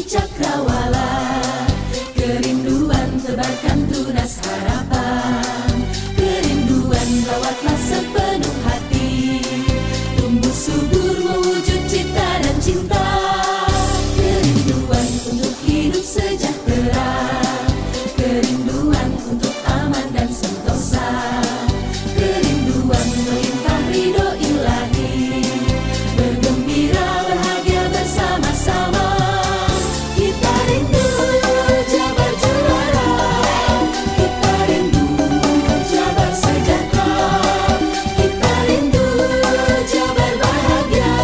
di cakrawala. Kerinduan tebarkan tunas harapan, kerinduan rawatlah sepenuh hati, tumbuh subur mewujud cita dan cinta. Kerinduan untuk hidup sejahtera, kerinduan untuk aman dan sentosa, kerinduan melimpah ridho ilahi, bergembira bahagia bersama-sama. Kita rindu Jabar juara, kita rindu Jabar sejahtera, kita rindu Jabar bahagia,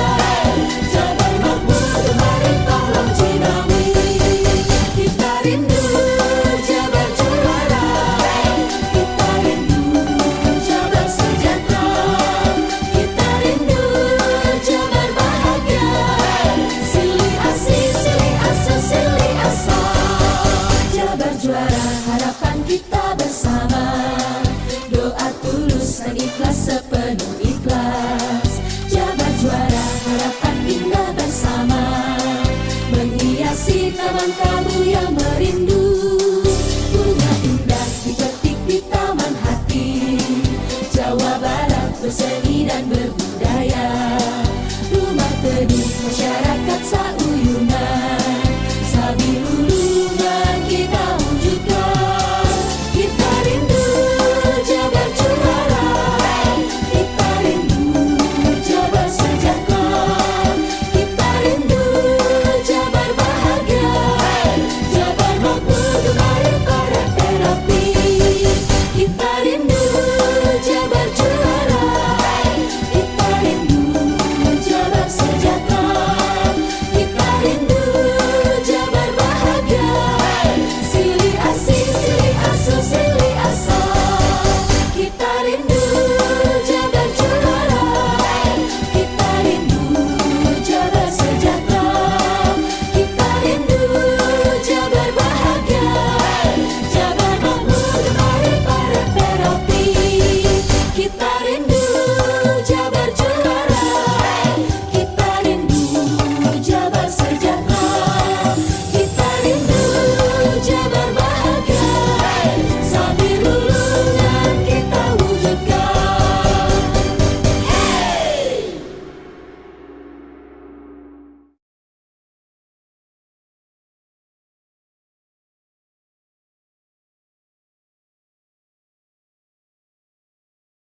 Jabar makmur memerintah Laut Cimawi. Kita rindu Jabar juara, kita rindu Jabar sejahtera, kita rindu Jabar bahagia. Silih asih, silih asa, silih asa. Jabar juara, harapan kita bersama, doa tulus dan ikhlas sepenuh ikhlas. Jabar juara, harapan indah bersama, menghiasi taman kamu yang merindu. Bunga indah dipetik di taman hati, Jawa Barat berseri